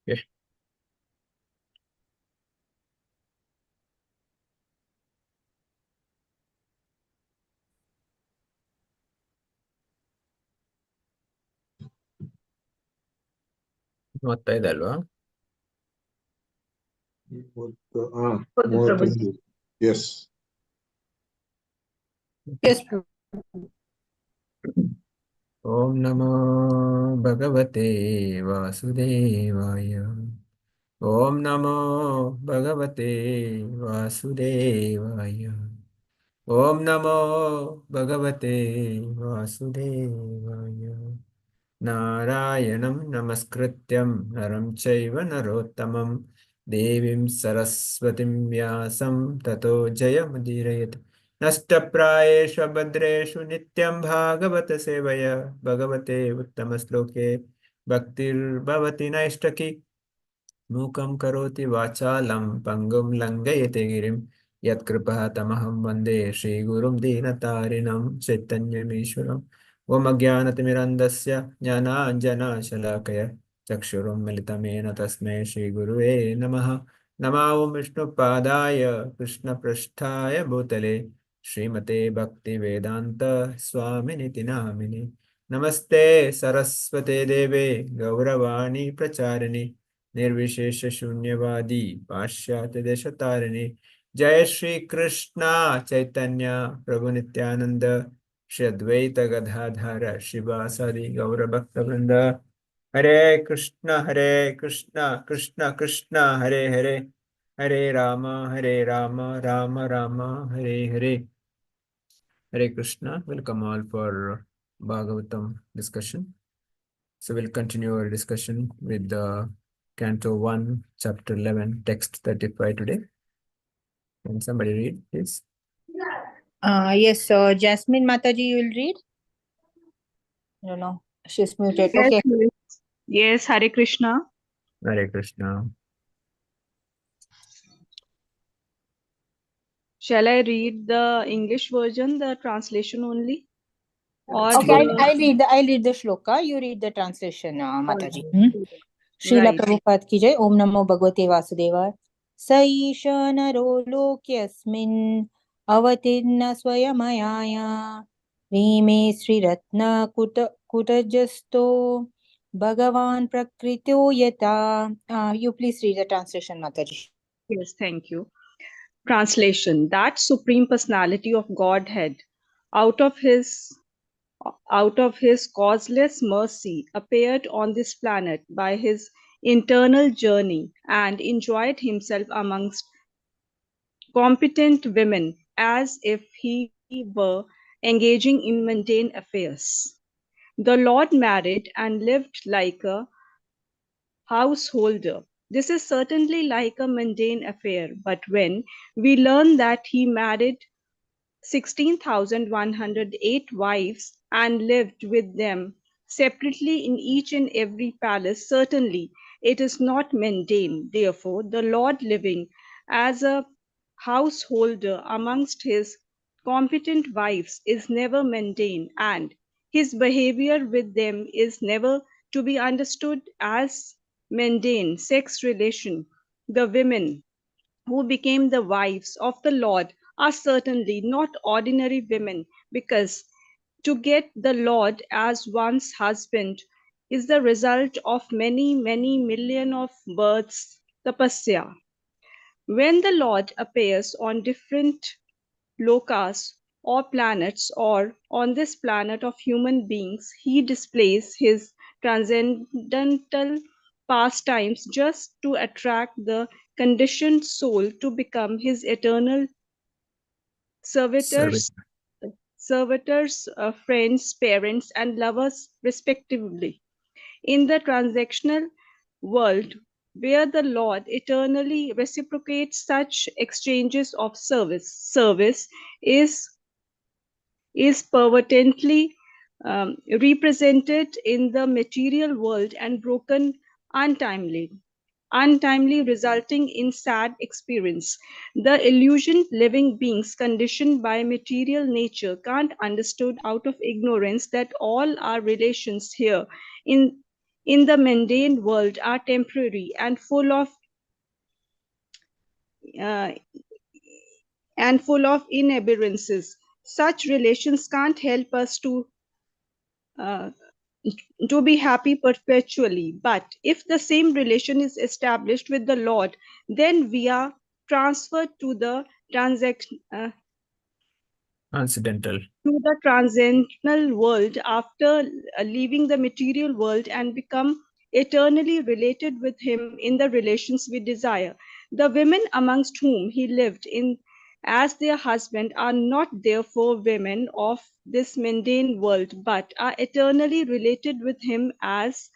Okay. ಓದ್ತಾ ಇದೆ ಅಲ್ವಾ? Yes. Yes. ಓಂ ನಮೋ ಭಗವತೆ ವಾಸುದೇವಾಯ. ಓಂ ನಮೋ ಭಗವತೆ ವಾಸುದೇವಾಯ. ಓಂ ನಮೋ ಭಗವತೆ ವಾಸುದೇವಾಯ. ನಾರಾಯಣಂ ನಮಸ್ಕೃತ್ಯಂ ನರಂ ಚೈವ ನರೋತ್ತಮಂ ದೇವಿಂ ಸರಸ್ವತಿಂ ವ್ಯಾಸಂ ತತೋ ಜಯಮುದೀರಯೇತ್. ನಷ್ಟಪ್ರಾಯೇಷು ಭದ್ರೇಷು ನಿತ್ಯಂ ಭಾಗವತ ಸೇವಯ ಭಗವತೆ ಉತ್ತಮ ಶ್ಲೋಕೆ ಭಕ್ತಿರ್ಭವತಿ ನೈಷ್ಟಕಿ. ಮೂಕಂ ಕರೋತಿ ವಾಚಾಲಂ ಪಂಗುಂ ಲಂಘಯತೆ ಗಿರಿಂ ಯತ್ಕೃಪಃ ತಮಹಂ ವಂದೇ ಶ್ರೀಗುರುಂ ದೀನತಾರಿಣಂ ಚೈತನ್ಯಮೀಶ್ವರಂ. ಓಂ ಅಜ್ಞಾನತಿಮಿರಂಧಸ್ಯ ಜ್ಞಾನಾಂಜನಶಲಾಕಯ ಚಕ್ಷುರುನ್ಮಿಲಿತಮೇನ ತಸ್ಮೈ ಶ್ರೀಗುರುವೇ ನಮಃ. ನಮಃ ಓಂ ವಿಷ್ಣುಪಾದಾಯ ಕೃಷ್ಣಪೃಷ್ಠಾಯ ಭೂತಲೆ ಶ್ರೀಮತೆ ಭಕ್ತಿವೇದಾಂತ ಸ್ವಾಮಿನಿತಿ ನಾಮಿನಿ. ನಮಸ್ತೆ ಸರಸ್ವತೆ ದೇವೆ ಗೌರವಾಣಿ ಪ್ರಚಾರಿಣಿ ನಿರ್ವಿಶೇಷ ಶೂನ್ಯವಾದಿ ಪಾಶ್ಚಾತ್ಯ ದೇಶತಾರಿಣಿ. ಜಯ ಶ್ರೀ ಕೃಷ್ಣ ಚೈತನ್ಯ ಪ್ರಭು ನಿತ್ಯಾನಂದ ಶ್ರೀ ಅದ್ವೈತ ಗದಾಧರ ಶಿವಾಸಾದಿ ಗೌರ ಭಕ್ತ ವೃಂದ. ಹರೇ ಕೃಷ್ಣ ಕೃಷ್ಣ ಕೃಷ್ಣ ಹರೇ ಹರೇ, ಹರೇ ರಾಮ ರಾಮ ರಾಮ ಹರೇ ಹರೇ. Hare Krishna. Welcome all for Bhagavatam discussion. So we'll continue our discussion with the Canto 1, Chapter 11, Text 35 today. Can somebody read, please? Yes, Jasmine Mataji, you will read? No, no, she's muted. Yes, Okay. yes, Hare Krishna. Hare Krishna. Shall I read the English version, the translation only? Or Okay, I'll read the shloka. You read the translation, Mataji. Srila Prabhupada ki jai. Om Namo Bhagavate Vasudevaya. स ईश नरो लोक्यस्मिन् अवतीर्न स्वयमयाया रीमे श्रीरत्न कुटजस्तो Bhagavan Prakrito Yata. You please read the translation, Mataji. Yes, thank you. Translation: That Supreme Personality of Godhead, out of his causeless mercy, appeared on this planet by his internal journey and enjoyed himself amongst competent women as if he were engaging in mundane affairs. The Lord married and lived like a householder. This is certainly like a mundane affair, but when we learn that he married 16,108 wives and lived with them separately in each and every palace, certainly it is not mundane. Therefore, the Lord living as a householder amongst his competent wives is never mundane, and his behavior with them is never to be understood as mundane sex relation. The women who became the wives of the Lord are certainly not ordinary women, because to get the Lord as one's husband is the result of many, many million of births, tapasya. When the Lord appears on different lokas or planets, or on this planet of human beings, he displays his transcendental pastimes just to attract the conditioned soul to become his eternal servitors, friends, parents, and lovers, respectively. In the transactional world, where the Lord eternally reciprocates such exchanges of service is pervertently represented in the material world and broken untimely, resulting in sad experience. The illusioned living beings conditioned by material nature can't understood out of ignorance that all our relations here in in the mundane world are temporary and full of uh, inaberrances. Such relations can't help us uh, to be happy perpetually. But if the same relation is established with the Lord, then we are transferred to the Transcendental. to the transcendental world after leaving the material world and become eternally related with him in the relations we desire. The women amongst whom he lived in as their husband are not therefore women of this mundane world, but are eternally related with him as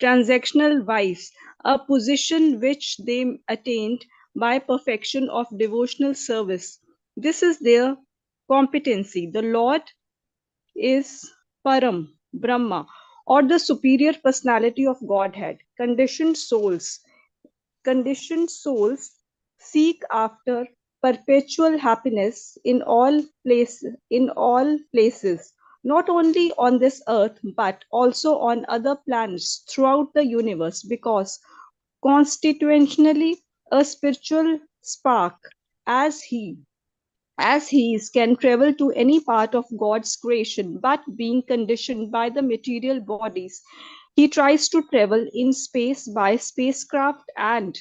transactional wives, a position which they attained by perfection of devotional service. This is their competency. The Lord is Param, Brahma, or the superior personality of Godhead. Conditioned souls seek after perpetual happiness in all places, not only on this earth but also on other planets throughout the universe, because constitutionally a spiritual spark as he is can travel to any part of God's creation, but being conditioned by the material bodies, he tries to travel in space by spacecraft and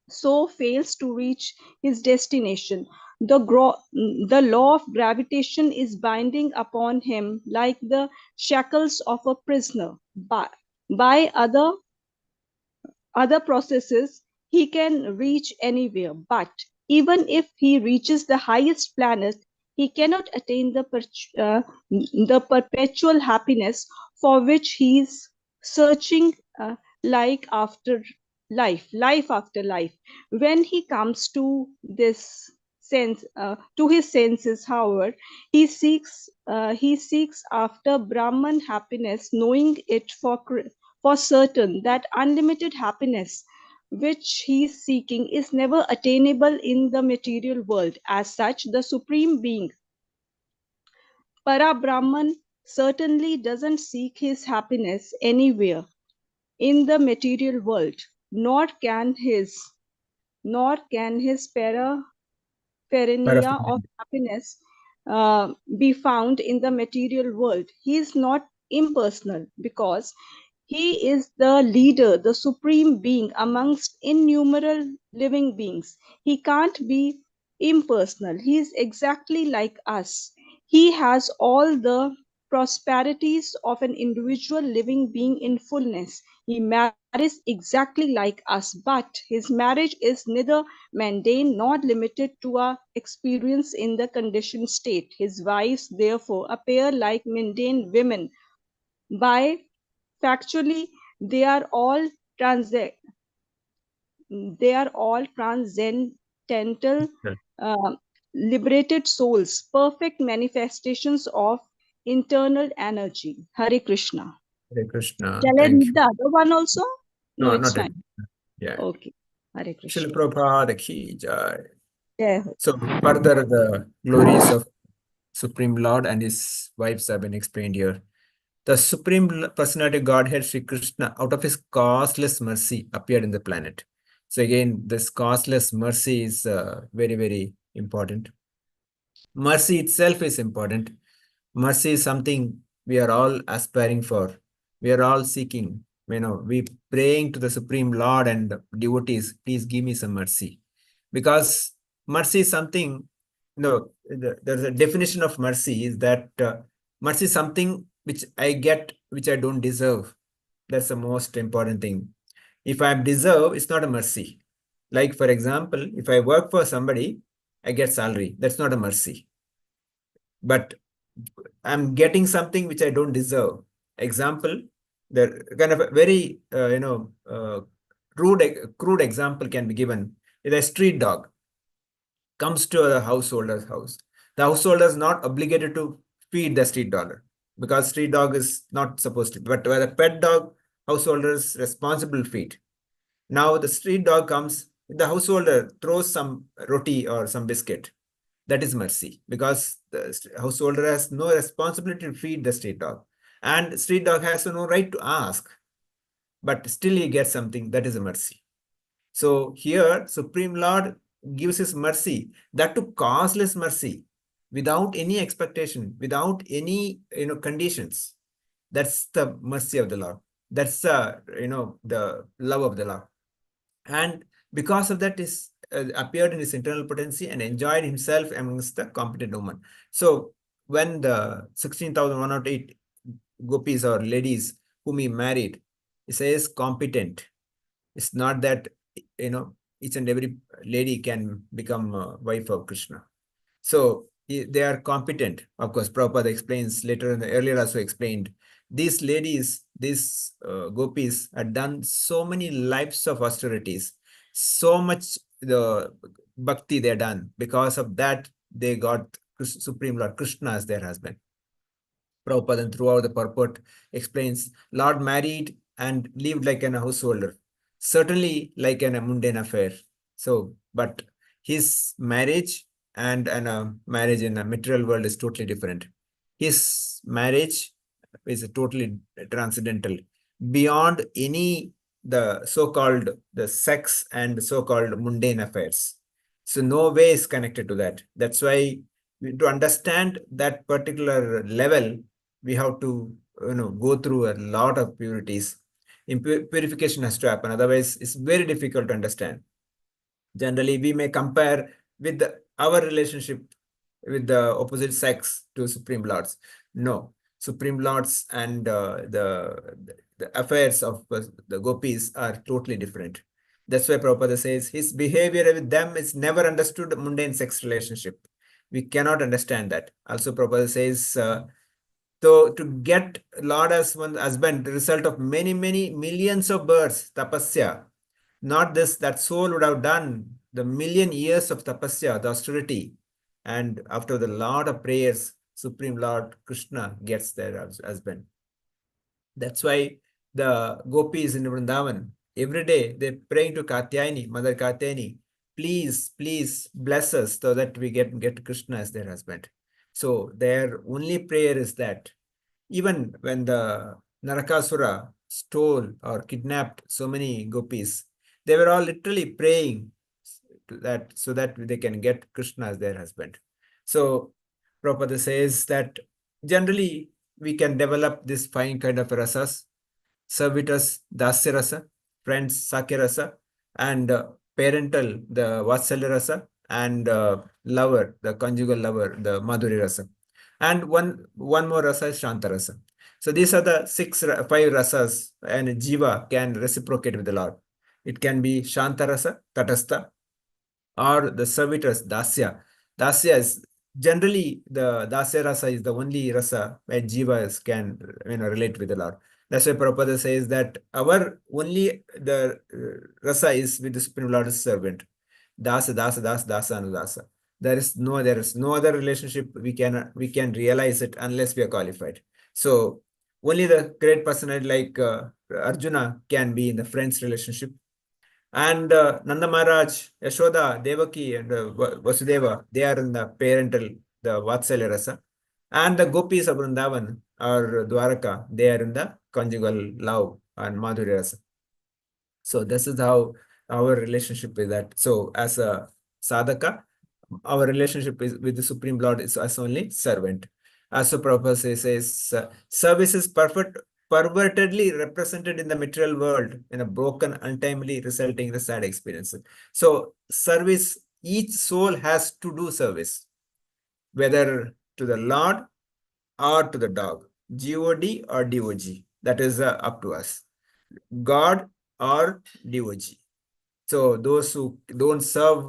so fails to reach his destination. The law of gravitation is binding upon him like the shackles of a prisoner. By other processes, he can reach anywhere. But even if he reaches the highest planet, he cannot attain the perpetual happiness for which he is searching like after life after life. When he comes to this to his senses, however, he seeks after Brahman happiness, knowing it for certain that unlimited happiness which he is seeking is never attainable in the material world. As such, the Supreme Being, Para Brahman, certainly doesn't seek his happiness anywhere in the material world, nor can his paraphernalia of happiness be found in the material world. He is not impersonal because he is the leader, the supreme being amongst innumerable living beings. He can't be impersonal. He is exactly like us. He has all the prosperities of an individual living being in fullness. He marries exactly like us, but his marriage is neither mundane nor limited to our experience in the conditioned state. His wives, therefore, appear like mundane women. By factually, they are all transcendental, uh, liberated souls, perfect manifestations of internal energy. Hare Krishna. Hare Krishna. Shall I Thank read you. the other one also? No, No, it's not it. fine. Yeah. Okay. Hare Srila Krishna. Prabhupada ki jai. Jai Ho. So further, the glories of Supreme Lord and his wives have been explained here. The Supreme Personality Godhead Sri Krishna, out of his causeless mercy, appeared in the planet. So again, this causeless mercy is very, very important. Mercy itself is important. Mercy is something we are all aspiring for. We are all seeking. We praying to the Supreme Lord and devotees, please give me some mercy. Because mercy is something, there's a definition of mercy is that mercy is something which I get, which I don't deserve. That's the most important thing. If I deserve, it's not a mercy. Like, for example, if I work for somebody, I get salary. That's not a mercy. But I'm getting something which I don't deserve. Example, the kind of a very, crude example can be given. If a street dog comes to a householder's house, the householder is not obligated to feed the street dog because street dog is not supposed to. But where a pet dog, householder is responsible to feed. Now the street dog comes, the householder throws some roti or some biscuit. That is mercy because the householder has no responsibility to feed the street dog. And street dog has no right to ask. but still he gets something. That is a mercy. So here, Supreme Lord gives his mercy, that to causeless mercy, without any expectation, without any conditions. That's the mercy of the Lord. That's the love of the Lord. And because of that, is appeared in his internal potency and enjoyed himself amongst the competent women. So when the 16,108 gopis or ladies whom he married, he says competent. It's not that each and every lady can become a wife of Krishna. So they are competent. Of course, Prabhupada explains later in the earlier also explained, these ladies, these gopis had done so many lives of austerities, so much the bhakti they done. Because of that, they got Supreme Lord Krishna as their husband. Prabhupada and throughout the purport explains, Lord married and lived like an householder, certainly like a mundane affair. So, but his marriage and a marriage in a material world is totally different. His marriage is totally transcendental, beyond any the so-called the sex and so-called mundane affairs. So no way is connected to that. That's why to understand that particular level, we have to go through a lot of purities. Purification has to happen, otherwise it's very difficult to understand. Generally, we may compare with our relationship with the opposite sex to Supreme Lords. No, Supreme Lords and the affairs of the gopis are totally different. That's why Prabhupada says his behavior with them is never understood mundane sex relationship. We cannot understand that. Also, Prabhupada says, so to get Lord as one husband, the result of many, many millions of births, tapasya, not this, that soul would have done the million years of tapasya, the austerity, and after the lot of prayers, Supreme Lord Krishna gets their husband. That's why the gopis in Vrindavan, every day they're praying to Katyayani, Mother Katyayani, please, please bless us so that we get Krishna as their husband. So their only prayer is that even when the Narakasura stole or kidnapped so many gopis, they were all literally praying to that so that they can get Krishna as their husband. So Prabhupada says that generally we can develop this fine kind of rasas, servitors, dasya rasa, friends, sakya rasa, and parental, the vatsalya rasa, and lover, the conjugal lover, the madhuri rasa. And one more rasa is shanta rasa. So these are the five rasas, and jiva can reciprocate with the Lord. It can be shanta rasa, tatastha, or the servitors, dasya. Dasya is generally the dasya rasa is the only rasa where jivas can relate with the Lord. That's why Prabhupada says that our only the rasa is with the Supreme Lord's servant. Dasa, dasa, dasa, dasa, anudasa. There is no other relationship we can realize it unless we are qualified. So only the great personality like Arjuna can be in the friends relationship. And Nanda Maharaj, Yashoda, Devaki, and Vasudeva, they are in the parental, the Vatsalya Rasa. And the Gopis of Vrindavan or Dwaraka, they are in the conjugal love and Madhurya Rasa. So this is how our relationship is that. So as a sadhaka, our relationship is with the Supreme Lord is as only servant. As the Prabhupada says, service is pervertedly represented in the material world in a broken, untimely, resulting in the sad experiences. So service, each soul has to do service, whether to the Lord or to the dog, God or DOG. That is up to us. God or DOG. So those who don't serve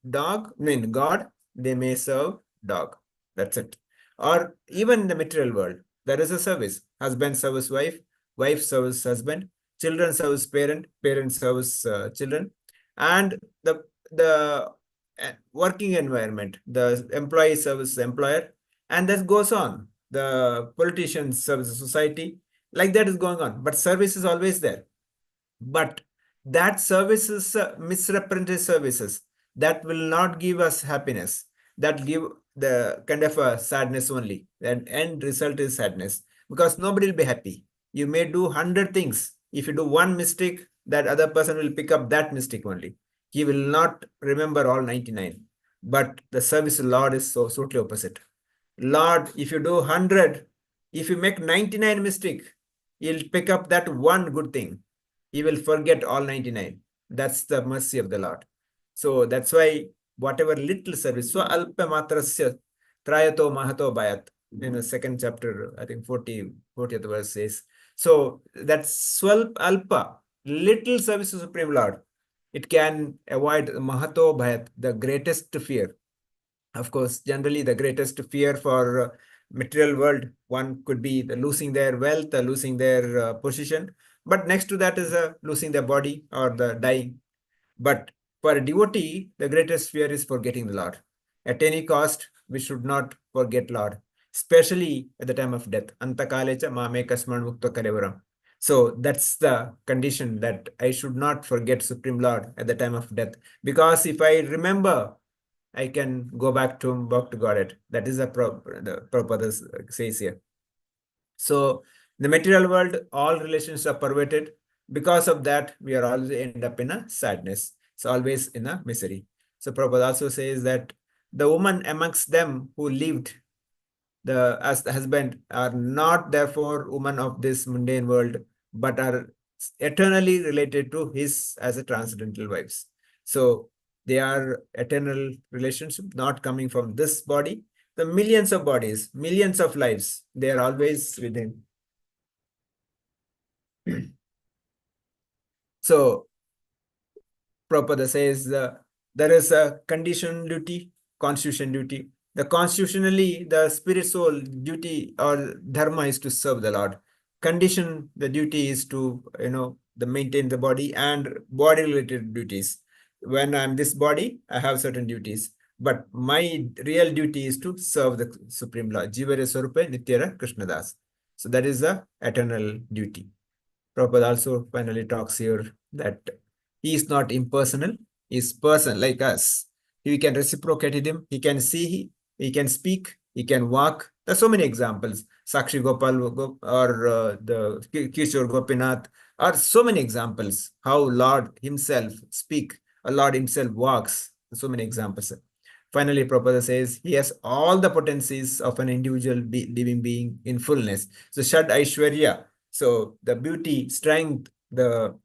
God, they may serve dog. That's it. Or even in the material world, there is a service. Husband serves wife, wife serves husband, children serves parent, parent serves children, and the working environment, the employee serves the employer, and that goes on. The politicians serve the society, like that is going on. But service is always there. But that service is misrepresented services that will not give us happiness, that give the kind of a sadness only. And end result is sadness, because nobody will be happy. You may do 100 things, If you do one mistake, that other person will pick up that mistake only. He will not remember all 99. But the service to Lord is so totally opposite. Lord, if you do 100, if you make 99 mistake, he'll pick up that one good thing. He will forget all 99. That's the mercy of the Lord. So that's why whatever little service, so alpa matrasya trayato mahato bayat, in the second chapter, I think 40th verse says. So that's swalp alpa, little service to Supreme Lord. It can avoid mahato bhayat, the greatest fear. Of course, generally the greatest fear for material world, one could be the losing their wealth, losing their position. But next to that is losing their body or the dying. But for a devotee, the greatest fear is forgetting the Lord. At any cost, we should not forget Lord, especially at the time of death. Antakalecha mame kasman mukta karevaram. So that's the condition, that I should not forget Supreme Lord at the time of death. Because if I remember, I can go back to Godhead. That is the Prabhupada says here. So in the material world, all relations are perverted. Because of that, we are always end up in a sadness. It's always in a misery. So Prabhupada also says that the woman amongst them who lived as the husband are not therefore women of this mundane world, but are eternally related to his as a transcendental wives. So they are eternal relationship, not coming from this body. The millions of bodies, millions of lives, they are always with him. So Prabhupada says there is a conditional duty, constitution duty. The constitutionally, the spirit soul duty or dharma is to serve the Lord. Condition, the duty is to, the maintain the body and body related duties. When I'm this body, I have certain duties. But my real duty is to serve the Supreme Lord. Jivare Swarupe Nityara Krishnadas. So that is the eternal duty. Prabhupada also finally talks here that he is not impersonal, he is person like us. We can reciprocate with him, he can see, he can speak, he can walk. There are so many examples. Sakshi Gopal or the Kishore Gopinath are so many examples how Lord himself speak, Lord himself walks. So many examples. Finally, Prabhupada says he has all the potencies of an individual living being in fullness. So Shad Aishwarya, so the beauty, strength, the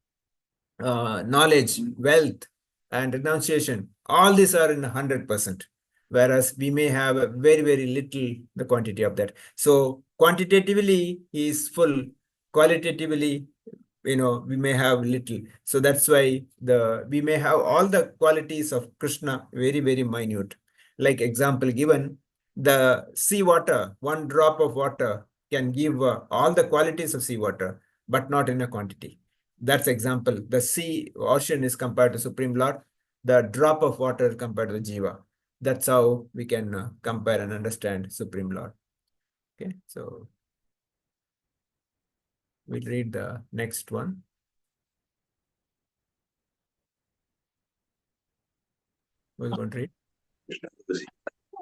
knowledge, wealth, and renunciation, all these are in 100%. Whereas we may have a very, very little the quantity of that. So quantitatively, he is full. Qualitatively, we may have little. So that's why we may have all the qualities of Krishna very, very minute. Like example given, the sea water, one drop of water can give all the qualities of sea water, but not in a quantity. That's example. The ocean is compared to Supreme Lord, the drop of water compared to the Jiva. That's how we can compare and understand Supreme Lord. Okay, so we'll read the next one. Who's going to read?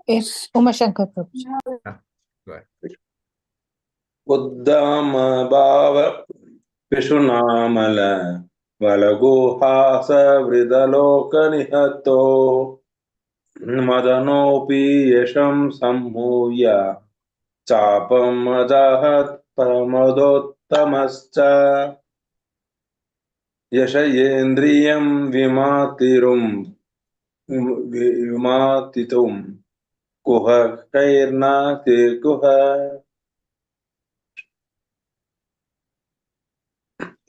It's Umashankar Prabhu. Go ahead. Uddama Bhava Vishunamala Valaguhasa Vridaloka Nihato Madanopi Yesham Samhuya Chapam Adahat Paramodottamascha Yashayendriyam Vimatitum Kuha Kairna Kuha.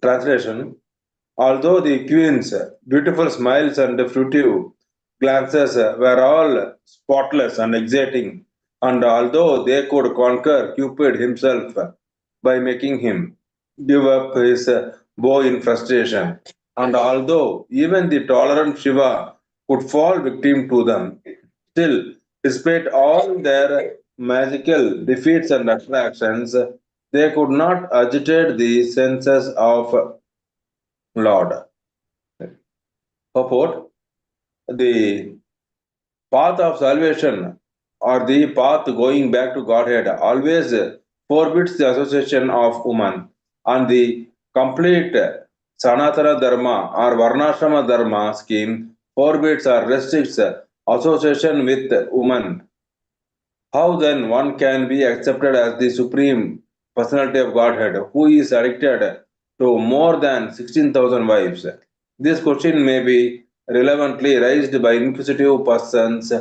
Translation: although the queen's beautiful smiles and furtive glances were all spotless and exciting, and although they could conquer Cupid himself by making him give up his bow in frustration, and although even the tolerant Shiva could fall victim to them, still, despite all their magical defeats and attractions, they could not agitate the senses of Lord. Purport: the path of salvation or the path going back to Godhead always forbids the association of woman, and the complete Sanatana Dharma or Varnashrama Dharma scheme forbids or restricts association with women. How then one can be accepted as the supreme personality of Godhead who is addicted to more than 16,000 wives? This question may be relevantly raised by inquisitive persons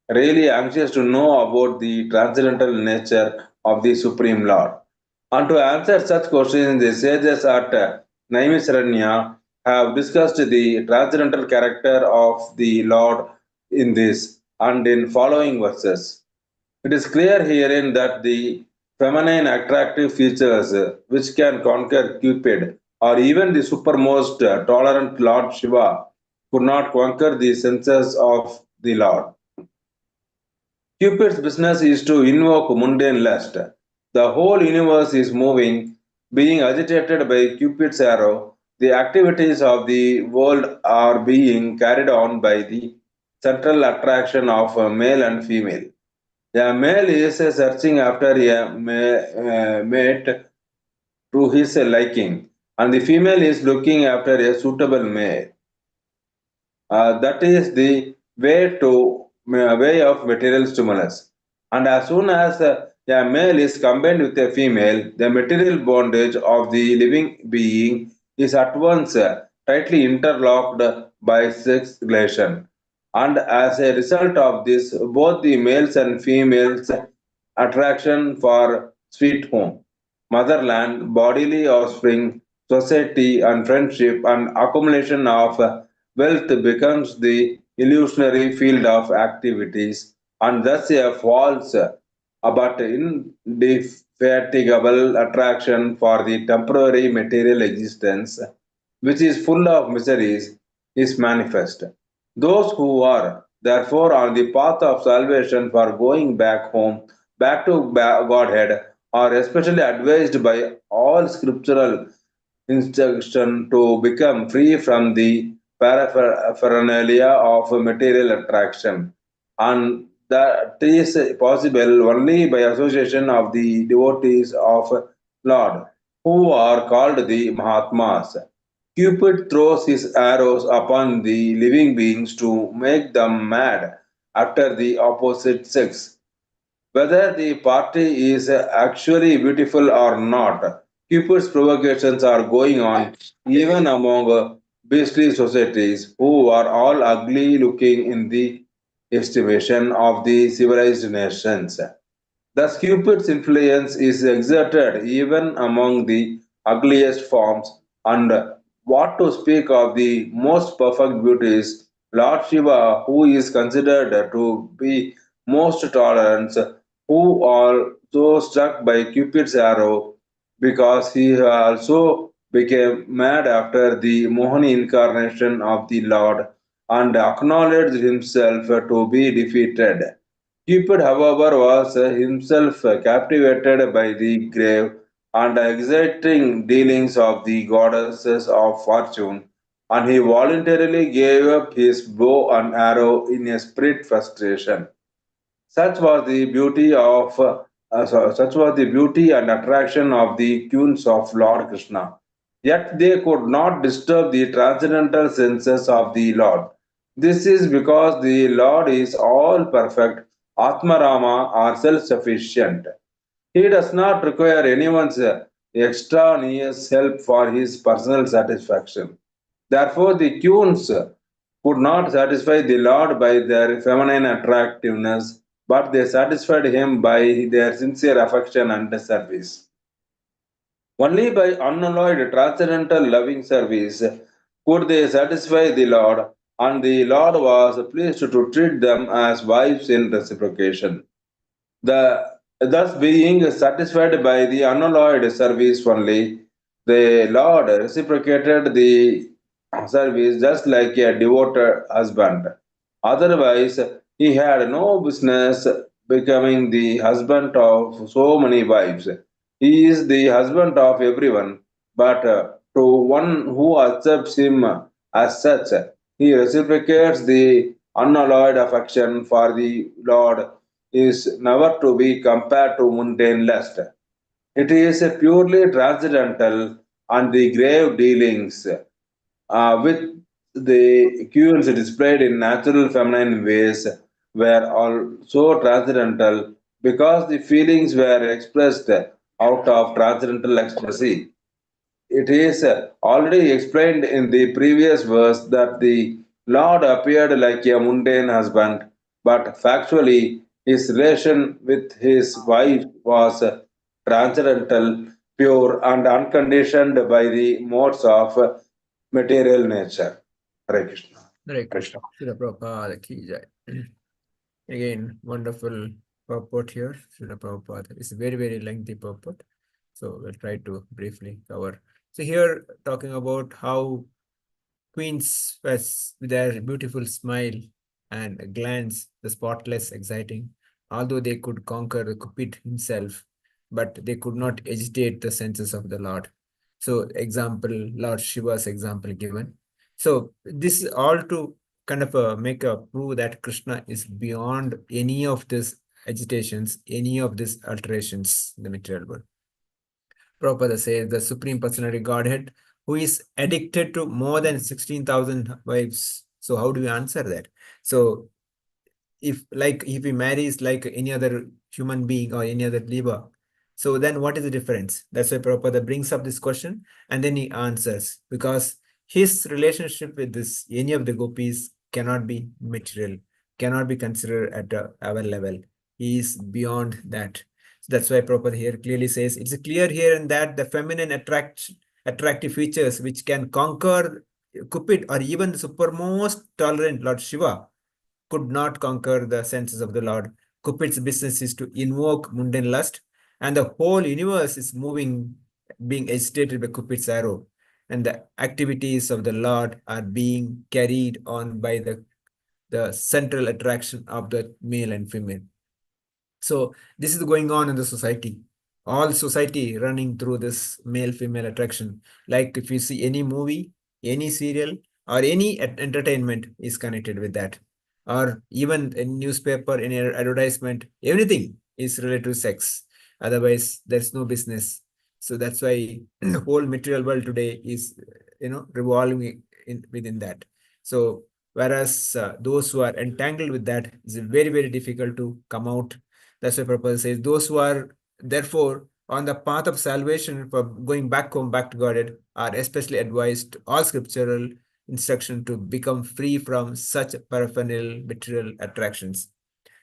really anxious to know about the transcendental nature of the Supreme Lord. And to answer such questions, the sages at Naimisaranya have discussed the transcendental character of the Lord in this and in following verses. It is clear herein that the feminine attractive features which can conquer Cupid or even the supermost tolerant Lord Shiva could not conquer the senses of the Lord. Cupid's business is to invoke mundane lust. The whole universe is moving, being agitated by Cupid's arrow. The activities of the world are being carried on by the central attraction of male and female. A male is searching after a mate to his liking, and the female is looking after a suitable mate. That is the way of material stimulus. And as soon as a male is combined with a female, the material bondage of the living being is at once tightly interlocked by sex relation. And as a result of this, both the males and females attraction for sweet home, motherland, bodily offspring, society, and friendship, and accumulation of wealth becomes the illusionary field of activities, and thus a false but indefatigable attraction for the temporary material existence, which is full of miseries, is manifest. Those who are therefore on the path of salvation for going back home, back to Godhead, are especially advised by all scriptural instruction to become free from the paraphernalia of material attraction, and that is possible only by association of the devotees of Lord, who are called the Mahatmas. Cupid throws his arrows upon the living beings to make them mad after the opposite sex. Whether the party is actually beautiful or not, Cupid's provocations are going on even among beastly societies who are all ugly looking in the estimation of the civilized nations. Thus, Cupid's influence is exerted even among the ugliest forms, and what to speak of the most perfect beauties, Lord Shiva, who is considered to be most tolerant, who are so struck by Cupid's arrow because he also became mad after the Mohani incarnation of the Lord and acknowledged himself to be defeated. Cupid, however, was himself captivated by the grave and exciting dealings of the goddesses of fortune, and he voluntarily gave up his bow and arrow in a spirit frustration. Such was the beauty and attraction of the queens of Lord Krishna. Yet they could not disturb the transcendental senses of the Lord. This is because the Lord is all perfect, Atmarama or self-sufficient. He does not require anyone's extraneous help for his personal satisfaction. Therefore, the queens could not satisfy the Lord by their feminine attractiveness, but they satisfied him by their sincere affection and service. Only by unalloyed transcendental loving service could they satisfy the Lord, and the Lord was pleased to treat them as wives in reciprocation. The thus being satisfied by the unalloyed service only, the Lord reciprocated the service just like a devoted husband. Otherwise, he had no business becoming the husband of so many wives. He is the husband of everyone, but to one who accepts him as such, he reciprocates the unalloyed affection for the Lord is never to be compared to mundane lust. It is a purely transcendental and the grave dealings with the cues displayed in natural feminine ways were also transcendental because the feelings were expressed out of transcendental ecstasy. It is already explained in the previous verse that the Lord appeared like a mundane husband, but factually his relation with his wife was transcendental, pure, and unconditioned by the modes of material nature. Hare Krishna. Hare Krishna. Srila Prabhupada ki jai. Again, wonderful purport here, Srila Prabhupada. It's a very, very lengthy purport. So we'll try to briefly cover. So here talking about how queens with their beautiful smile and a glance, the spotless, exciting, although they could conquer the Cupid himself, but they could not agitate the senses of the Lord. So example, Lord Shiva's example given. So this is all to kind of make a prove that Krishna is beyond any of these agitations, any of these alterations in the material world. Prabhupada says the Supreme Personality Godhead who is addicted to more than 16,000 wives. So how do we answer that? So if he marries like any other human being or any other jiva, so then what is the difference? That's why Prabhupada brings up this question and then he answers, because his relationship with this any of the gopis cannot be material, cannot be considered at our level. He is beyond that. So that's why Prabhupada here clearly says it's clear here and that the feminine attractive features which can conquer Cupid or even the supermost tolerant Lord Shiva could not conquer the senses of the Lord. Cupid's business is to invoke mundane lust, and the whole universe is moving, being agitated by Cupid's arrow. And the activities of the Lord are being carried on by the central attraction of the male and female. So this is going on in the society. All society running through this male-female attraction. Like if you see any movie, any serial, or any entertainment is connected with that. Or even a newspaper, any advertisement, everything is related to sex. Otherwise, there's no business. So that's why the whole material world today is, revolving within that. So whereas those who are entangled with that is very, very difficult to come out. That's why Prabhupada says those who are therefore on the path of salvation for going back home, back to Godhead, are especially advised all scriptural instruction to become free from such peripheral material attractions.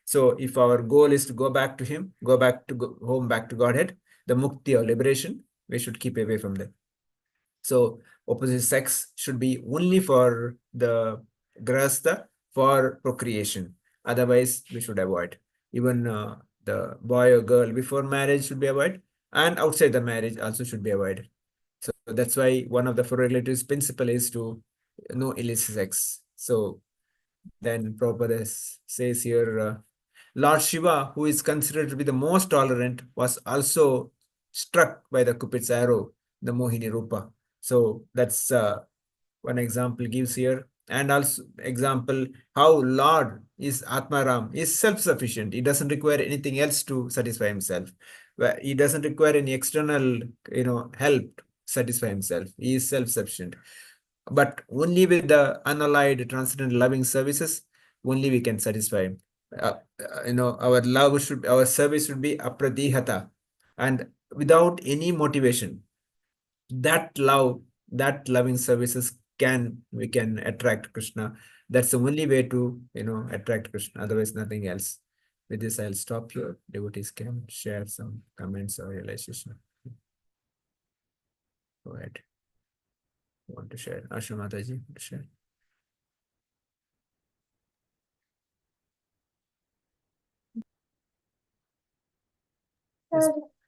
So if our goal is to go back to him, go back to home, back to Godhead, the mukti or liberation, we should keep away from that. So opposite sex should be only for the grahastha, for procreation. Otherwise, we should avoid. Even the boy or girl before marriage should be avoided, and outside the marriage also should be avoided. So that's why one of the four relatives principle is to no illicit sex. So then Prabhupada says here, Lord Shiva, who is considered to be the most tolerant, was also struck by the Cupid's arrow, the Mohini Rupa. So that's one example gives here. And also example how Lord is Atmaram, is self-sufficient. He doesn't require anything else to satisfy himself. He doesn't require any external, help to satisfy himself. He is self-sufficient. But only with the unallied, transcendental loving services, only we can satisfy him. Our service should be apradihata, and without any motivation. That loving services we can attract Krishna. That's the only way to attract Krishna. Otherwise, nothing else. With this, I'll stop here. Devotees can share some comments or realization. Go ahead. Want to share? Asha Mataji, want to share?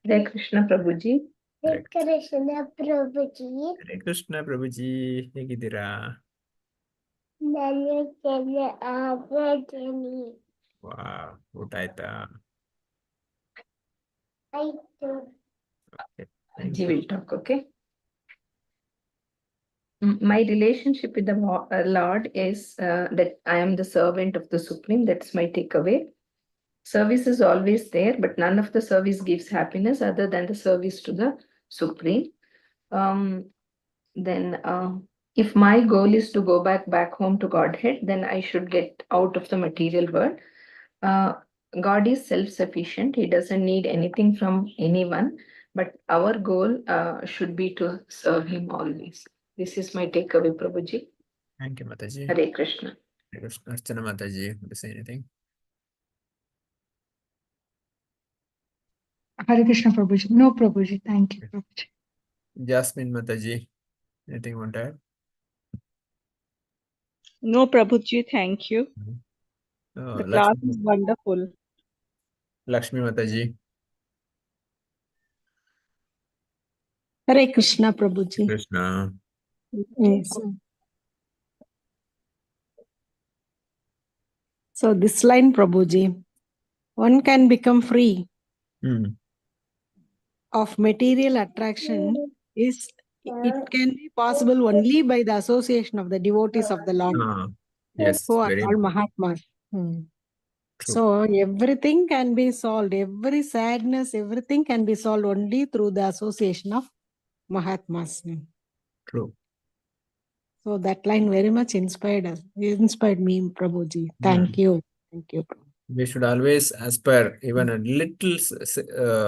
Hare Krishna Prabhuji. Hare Krishna Prabhuji. Hare Krishna Prabhuji, ಹೇಗಿದ್ದೀರಾ? ನಾನು ಚೆನ್ನಾಗಿದ್ದೀನಿ. Wow, ಊಟ ಆಯ್ತಾ? ಆಯ್ತು. Okay. Anji will talk, okay? My relationship with the Lord is that I am the servant of the Supreme. That's my takeaway. Service is always there, but none of the service gives happiness other than the service to the Supreme. then if my goal is to go back home to Godhead, then I should get out of the material world. God is self-sufficient. He doesn't need anything from anyone, but our goal should be to serve him always. This is my takeaway, Prabhuji. Thank you, Mataji. Hare Krishna. Hare Krishna. Archana Mataji, want to say anything? Hare Krishna, Prabhuji. No, Prabhuji. Thank you, Prabhuji. Jasmine Mataji, anything you want to add? No, Prabhuji, thank you. The class is wonderful. Lakshmi Mataji. Hare Krishna, Prabhuji. Krishna. Yes. So this line, Prabhuji, one can become free of material attraction it can be possible only by the association of the devotees of the Lord. Yes, who are very called important. Mahatmas. True. So everything can be solved, every sadness, everything can be solved only through the association of Mahatmas. True. So that line very much inspired me, Prabhuji. Thank you. Thank you. We should always aspire even a little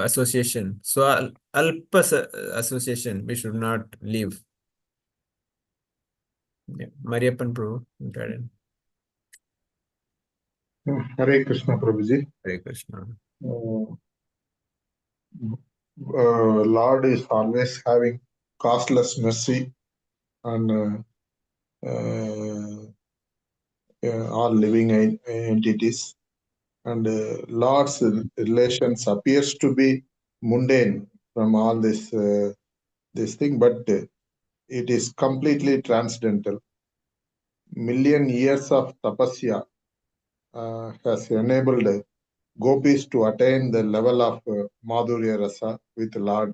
association. So alpa association, we should not leave. Yeah. Mariappan Prabhu. Hare Krishna, Prabhuji. Hare Krishna. Lord is always having costless mercy on all living entities, and Lord's relations appears to be mundane from all this thing, but it is completely transcendental. Million years of tapasya has enabled gopis to attain the level of Madhurya Rasa with Lord,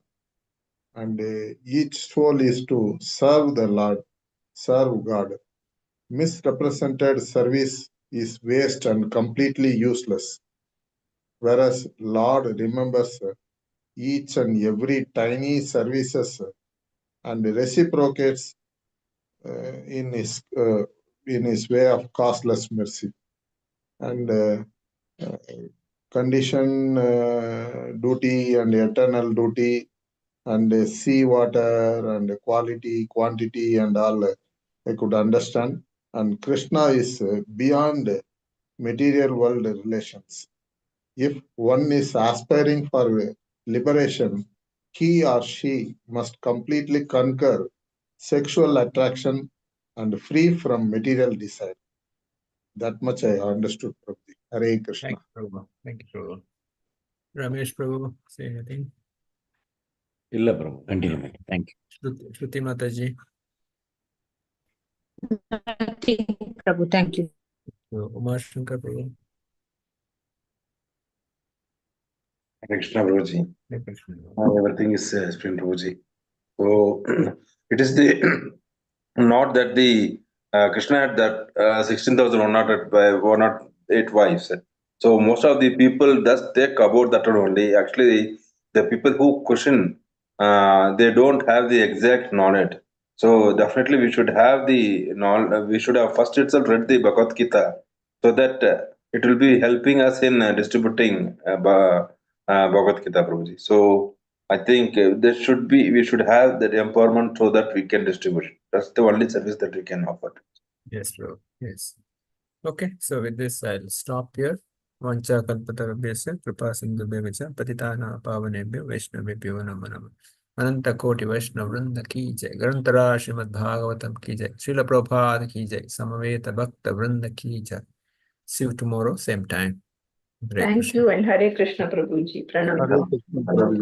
and each soul is to serve the Lord, serve God. Misrepresented service is waste and completely useless, whereas Lord remembers each and every tiny services and reciprocates in his way of costless mercy. And condition duty and eternal duty and sea water and quality, quantity and all I could understand. And Krishna is beyond material world relations. If one is aspiring for liberation, he or she must completely conquer sexual attraction and free from material desire. That much I understood, Prabhuji. Hare Krishna. Thank you, Prabhu. Thank you, Prabhu. Ramesh Prabhu, say anything? Illa Prabhu, continue. Thank you. Shruti Mataji. Prabhu, thank you. Umar Shankar Prabhu. Krishna Prabhuji. Hare Krishna. Everything is explained, Prabhuji. So it is the not that the Krishna had that 16,108 wives. So most of the people does take about that only. Actually, the people who question, they don't have the exact knowledge. So definitely we should have the knowledge. We should have first itself read the Bhagavad Gita, so that it will be helping us in distributing Bhagavad Gita, Prabhuji. So I think we should have that empowerment so that we can distribute. That's the only service that we can offer. Yes, bro. Yes. Okay, so with this, I'll stop here. Vancha kalpatarabhyasya kripa sindhubhya patitana pavanebhyo vaishnavebhyo namo namo. Ananta Koti Vaishnav Vrinda ki jai. Grantara Srimad Bhagavatam ki jai. Srila Prabhupada ki jai. Samaveta Bhakta Vrinda ki jai. See you tomorrow, same time. Hare Thank Krishna. you and Hare Krishna, Prabhuji. Pranam. Hare Krishna, Prabhuji.